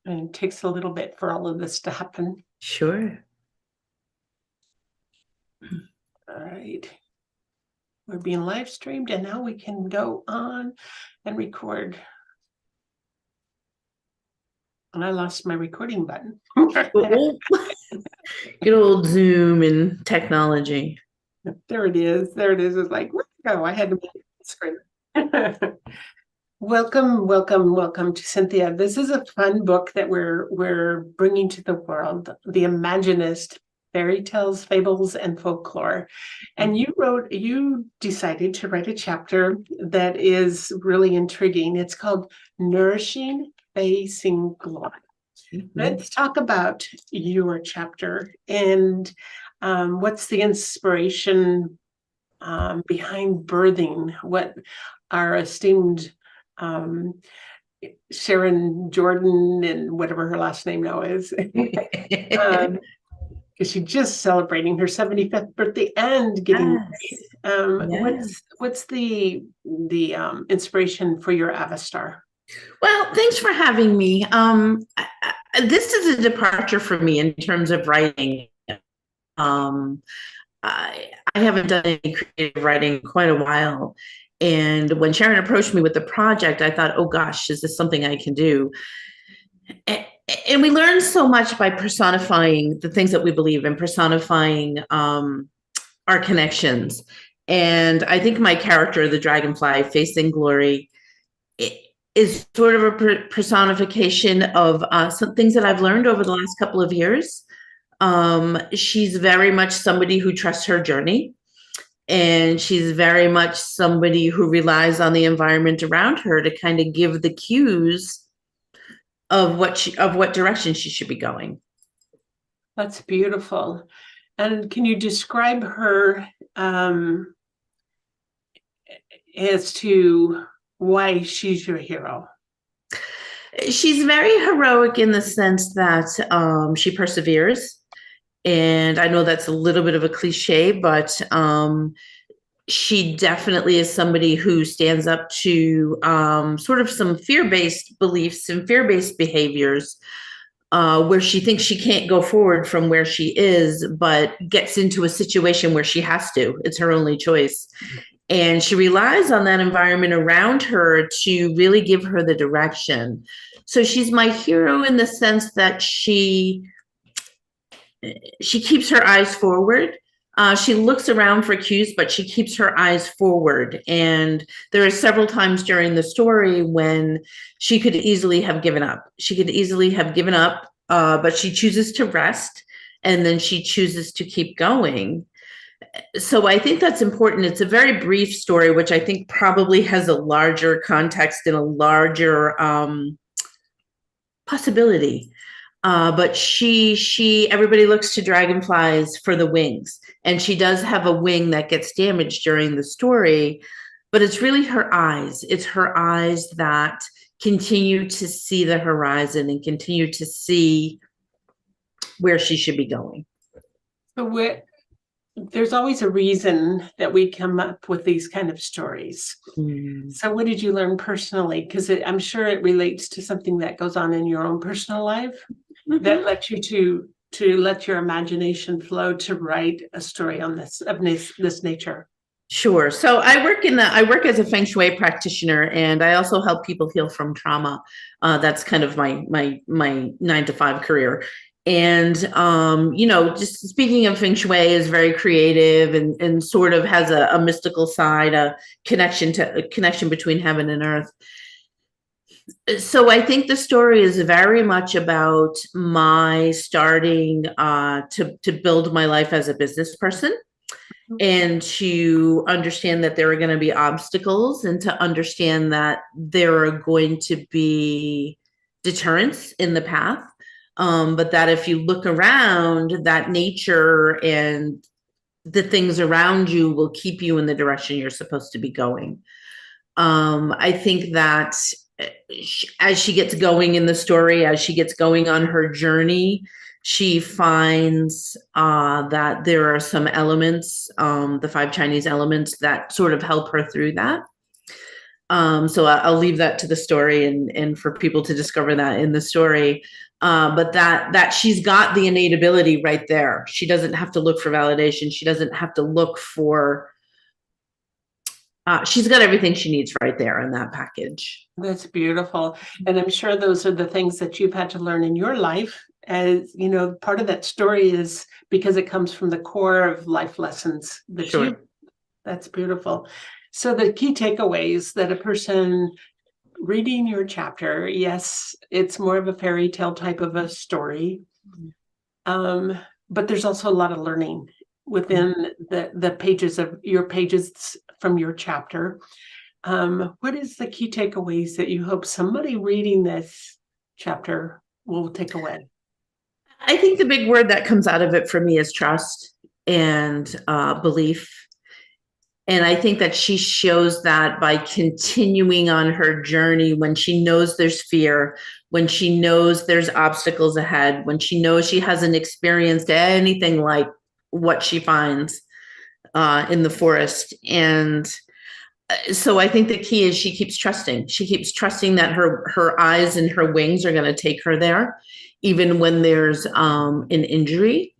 And it takes a little bit for all of this to happen. Sure. All right. We're being live streamed, and now we can go on and record. And I lost my recording button. Oh, good old Zoom and technology. There it is. There it is. It's like, where'd it go? I had to make it screen. Welcome, welcome, welcome to Cynthia. This is a fun book that we're bringing to the world, The Imaginist, Fairy Tales, Fables, and Folklore. And you decided to write a chapter that is really intriguing. It's called Nourishing, Facing Glory. Mhm. Let's talk about your chapter and what's the inspiration behind birthing what our esteemed um, Sharon Jordan and whatever her last name now is, because she's just celebrating her 75th birthday and getting Yes. married. Yeah. What's the inspiration for your Avastar? Well, thanks for having me. This is a departure for me in terms of writing. Um, I haven't done any creative writing in quite a while. And when Sharon approached me with the project, I thought, oh gosh, is this something I can do? And, and we learn so much by personifying the things that we believe in, personifying our connections. And I think my character, the dragonfly facing glory, is sort of a personification of some things that I've learned over the last couple of years. She's very much somebody who trusts her journey, and she's very much somebody who relies on the environment around her to kind of give the cues of what direction she should be going. That's beautiful. And can you describe her as to why she's your hero? She's very heroic in the sense that she perseveres. And I know that's a little bit of a cliche, but she definitely is somebody who stands up to sort of some fear-based beliefs and fear-based behaviors, where she thinks she can't go forward from where she is, but gets into a situation where she has to. It's her only choice. And she relies on that environment around her to really give her the direction. So she's my hero in the sense that she keeps her eyes forward. She looks around for cues, but she keeps her eyes forward. And there are several times during the story when she could easily have given up. She could easily have given up, but she chooses to rest, and then she chooses to keep going. So I think that's important. It's a very brief story, which I think probably has a larger context and a larger possibility. But everybody looks to dragonflies for the wings, and she does have a wing that gets damaged during the story. But it's really her eyes. It's her eyes that continue to see the horizon and continue to see where she should be going. So there's always a reason that we come up with these kind of stories. Mm. So what did you learn personally? Because I'm sure it relates to something that goes on in your own personal life that lets you to let your imagination flow to write a story on this nature. Sure. So I work as a feng shui practitioner, and I also help people heal from trauma. That's kind of my 9 to 5 career. And just speaking of feng shui is very creative and sort of has a mystical side, a connection between heaven and earth. So I think the story is very much about my starting to build my life as a business person, and to understand that there are going to be obstacles, and to understand that there are going to be deterrents in the path. But that if you look around, that nature and the things around you will keep you in the direction you're supposed to be going. I think that as she gets going in the story, as she gets going on her journey, she finds that there are some elements, the 5 Chinese elements, that sort of help her through that. So I'll leave that to the story and for people to discover that in the story. But that she's got the innate ability right there. She doesn't have to look for validation. She doesn't have to look for, she's got everything she needs right there in that package. That's beautiful. And I'm sure those are the things that you've had to learn in your life. As you know, part of that story is because it comes from the core of life lessons that Sure. you, that's beautiful. So the key takeaways that a person reading your chapter, yes, it's more of a fairy tale type of a story. But there's also a lot of learning within the pages of your pages from your chapter. What is the key takeaways that you hope somebody reading this chapter will take away? I think the big word that comes out of it for me is trust and belief. And I think that she shows that by continuing on her journey when she knows there's fear, when she knows there's obstacles ahead, when she knows she hasn't experienced anything like what she finds in the forest. And so I think the key is she keeps trusting. She keeps trusting that her eyes and her wings are going to take her there, even when there's an injury.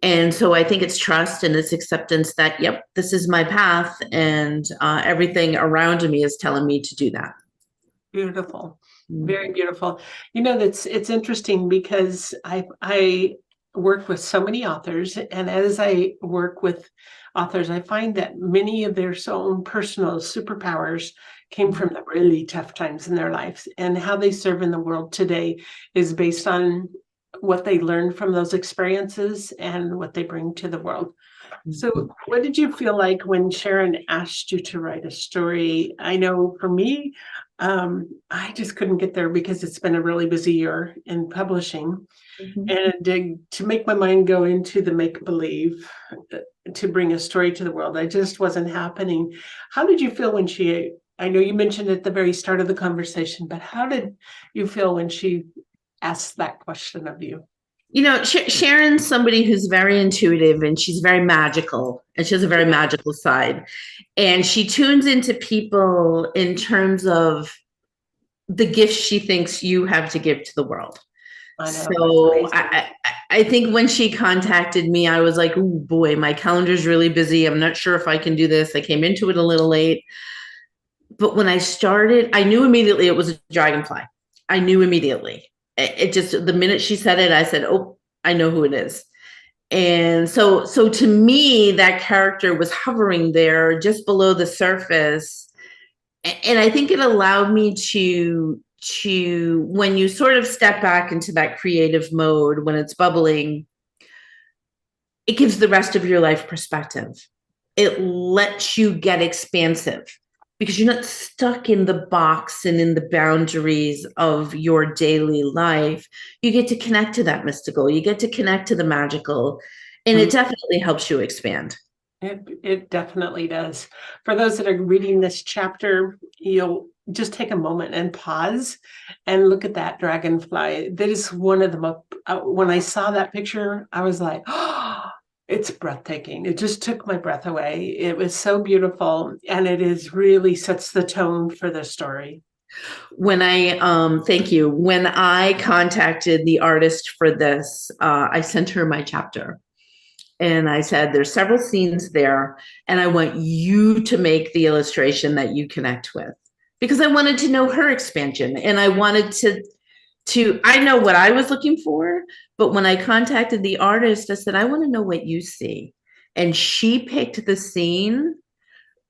And so I think it's trust and it's acceptance that, yep, this is my path, and everything around me is telling me to do that. Beautiful, very beautiful. You know, it's interesting because I work with so many authors, and as I work with authors, I find that many of their own personal superpowers came from the really tough times in their lives, and how they serve in the world today is based on what they learned from those experiences and what they bring to the world. So what did you feel like when Sharon asked you to write a story? I know for me, I just couldn't get there because it's been a really busy year in publishing. And to make my mind go into the make-believe, to bring a story to the world, I just wasn't happening. How did you feel when she, I know you mentioned at the very start of the conversation, but how did you feel when she asked that question of you? You know, Sharon's somebody who's very intuitive and she's very magical, and she has a very magical side. And she tunes into people in terms of the gifts she thinks you have to give to the world. I know, So I think when she contacted me, I was like, oh boy, my calendar's really busy. I'm not sure if I can do this. I came into it a little late. But when I started, I knew immediately it was a dragonfly. I knew immediately. It just, the minute she said it, I said, oh, I know who it is. And so to me, that character was hovering there just below the surface. And I think it allowed me to when you sort of step back into that creative mode, when it's bubbling, it gives the rest of your life perspective. It lets you get expansive because you're not stuck in the box and in the boundaries of your daily life. You get to connect to that mystical, you get to connect to the magical, and it definitely helps you expand. It definitely does. For those that are reading this chapter, you'll just take a moment and pause and look at that dragonfly. That is one of the when I saw that picture, I was like, oh, it's breathtaking. It just took my breath away. It was so beautiful, and it is really sets the tone for the story. When I thank you. When I contacted the artist for this, I sent her my chapter. And I said, there's several scenes there, and I want you to make the illustration that you connect with, because I wanted to know her expansion, and I wanted I know what I was looking for, but when I contacted the artist, I said, I want to know what you see. And she picked the scene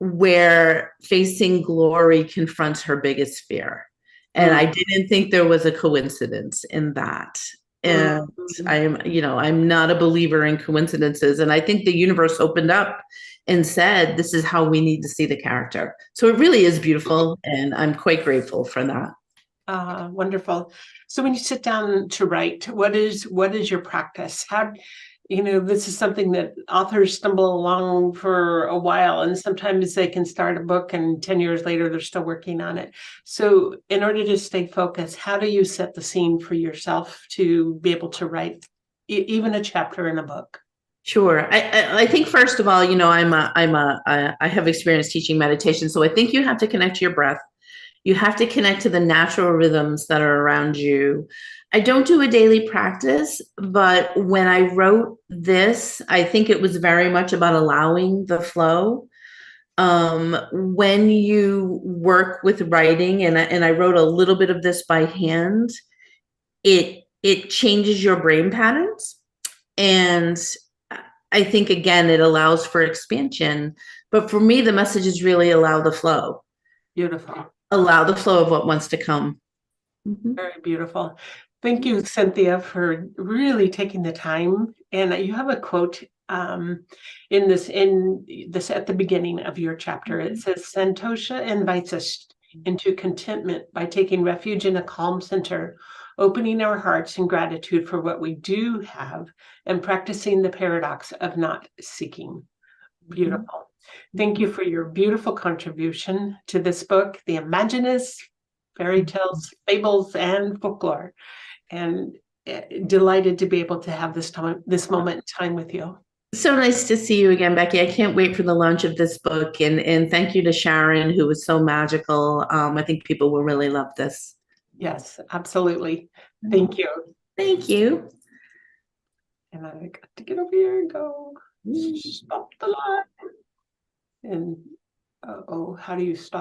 where facing glory confronts her biggest fear. And I didn't think there was a coincidence in that. And I'm not a believer in coincidences. And I think the universe opened up and said, this is how we need to see the character. So it really is beautiful. And I'm quite grateful for that. Wonderful. So when you sit down to write, what is your practice? How, this is something that authors stumble along for a while, and sometimes they can start a book and 10 years later, they're still working on it. So in order to stay focused, how do you set the scene for yourself to be able to write even a chapter in a book? Sure. I think first of all, I have experience teaching meditation. So I think you have to connect to your breath. You have to connect to the natural rhythms that are around you. I don't do a daily practice, but when I wrote this, I think it was very much about allowing the flow. When you work with writing, and I wrote a little bit of this by hand, it changes your brain patterns. And I think again, it allows for expansion. But for me, the message is really allow the flow. Beautiful. Allow the flow of what wants to come. Mhm. Very beautiful. Thank you, Cynthia, for really taking the time. And you have a quote in this at the beginning of your chapter. It says, Santosha invites us into contentment by taking refuge in a calm center, opening our hearts in gratitude for what we do have, and practicing the paradox of not seeking. Beautiful. Thank you for your beautiful contribution to this book, The Imaginist, Fairy Tales, Fables, and Folklore. And delighted to be able to have this moment in time with you. So nice to see you again, Becky. I can't wait for the launch of this book. And thank you to Sharon, who was so magical. I think people will really love this. Yes, absolutely. Thank you. Thank you. And I got to get over here and go stop the live. And how do you stop?